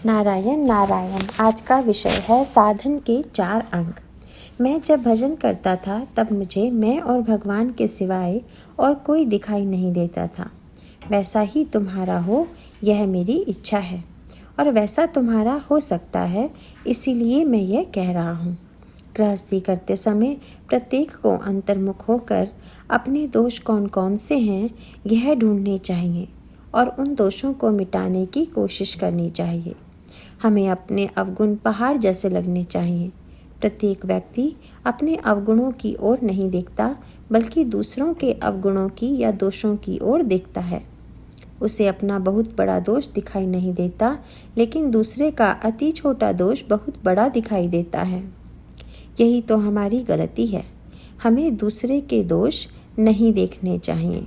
नारायण नारायण। आज का विषय है साधन के 4 अंग। मैं जब भजन करता था तब मुझे मैं और भगवान के सिवाय और कोई दिखाई नहीं देता था। वैसा ही तुम्हारा हो यह मेरी इच्छा है और वैसा तुम्हारा हो सकता है, इसीलिए मैं यह कह रहा हूँ। गृहस्थी करते समय प्रत्येक को अंतर्मुख होकर अपने दोष कौन कौन से हैं यह ढूंढने चाहिए और उन दोषों को मिटाने की कोशिश करनी चाहिए। हमें अपने अवगुण पहाड़ जैसे लगने चाहिए। प्रत्येक व्यक्ति अपने अवगुणों की ओर नहीं देखता, बल्कि दूसरों के अवगुणों की या दोषों की ओर देखता है। उसे अपना बहुत बड़ा दोष दिखाई नहीं देता, लेकिन दूसरे का अति छोटा दोष बहुत बड़ा दिखाई देता है। यही तो हमारी गलती है। हमें दूसरे के दोष नहीं देखने चाहिए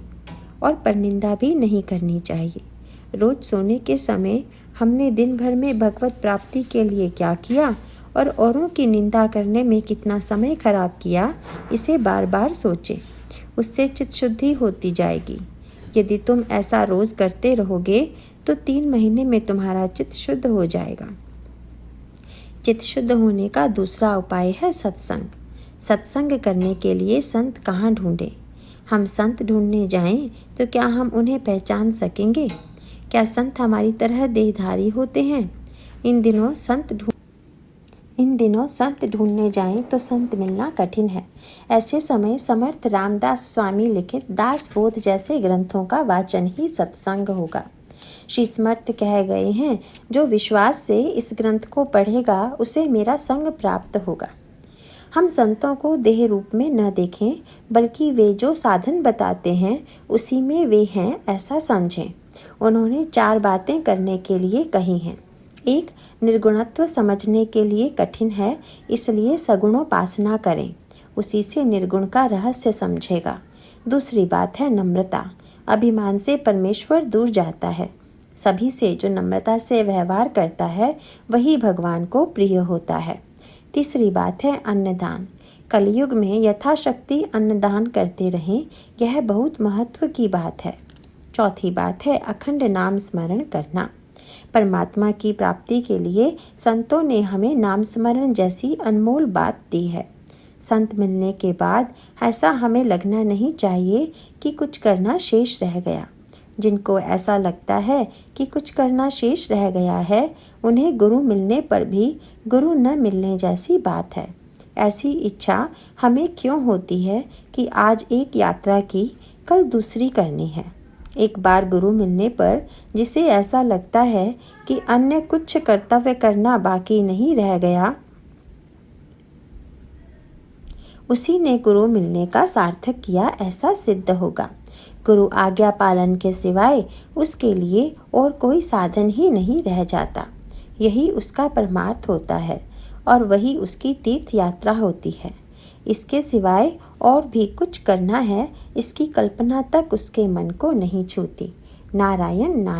और परनिंदा भी नहीं करनी चाहिए। रोज सोने के समय हमने दिन भर में भगवत प्राप्ति के लिए क्या किया और औरों की निंदा करने में कितना समय खराब किया, इसे बार बार सोचें। उससे चित्त शुद्धि होती जाएगी। यदि तुम ऐसा रोज करते रहोगे तो 3 महीने में तुम्हारा चित्त शुद्ध हो जाएगा। चित्त शुद्ध होने का दूसरा उपाय है सत्संग। सत्संग करने के लिए संत कहाँ ढूंढें? हम संत ढूंढने जाएं तो क्या हम उन्हें पहचान सकेंगे? क्या संत हमारी तरह देहधारी होते हैं? इन दिनों संत ढूंढने जाएं तो संत मिलना कठिन है। ऐसे समय समर्थ रामदास स्वामी लिखित दास बोध जैसे ग्रंथों का वाचन ही सत्संग होगा। श्री समर्थ कह गए हैं, जो विश्वास से इस ग्रंथ को पढ़ेगा उसे मेरा संग प्राप्त होगा। हम संतों को देह रूप में न देखें, बल्कि वे जो साधन बताते हैं उसी में वे हैं ऐसा समझें। उन्होंने 4 बातें करने के लिए कही हैं। 1. निर्गुणत्व समझने के लिए कठिन है, इसलिए सगुणोपासना करें, उसी से निर्गुण का रहस्य समझेगा। दूसरी बात है नम्रता। अभिमान से परमेश्वर दूर जाता है। सभी से जो नम्रता से व्यवहार करता है वही भगवान को प्रिय होता है। तीसरी बात है अन्नदान। कलयुग में यथाशक्ति अन्नदान करते रहें, यह बहुत महत्व की बात है। चौथी बात है अखंड नाम स्मरण करना। परमात्मा की प्राप्ति के लिए संतों ने हमें नाम स्मरण जैसी अनमोल बात दी है। संत मिलने के बाद ऐसा हमें लगना नहीं चाहिए कि कुछ करना शेष रह गया। जिनको ऐसा लगता है कि कुछ करना शेष रह गया है, उन्हें गुरु मिलने पर भी गुरु न मिलने जैसी बात है। ऐसी इच्छा हमें क्यों होती है कि आज एक यात्रा की, कल दूसरी करनी है। एक बार गुरु मिलने पर जिसे ऐसा लगता है कि अन्य कुछ कर्तव्य करना बाकी नहीं रह गया, उसी ने गुरु मिलने का सार्थक किया ऐसा सिद्ध होगा। गुरु आज्ञा पालन के सिवाय उसके लिए और कोई साधन ही नहीं रह जाता। यही उसका परमार्थ होता है और वही उसकी तीर्थ यात्रा होती है। इसके सिवाय और भी कुछ करना है, इसकी कल्पना तक उसके मन को नहीं छूती। नारायण नारायण।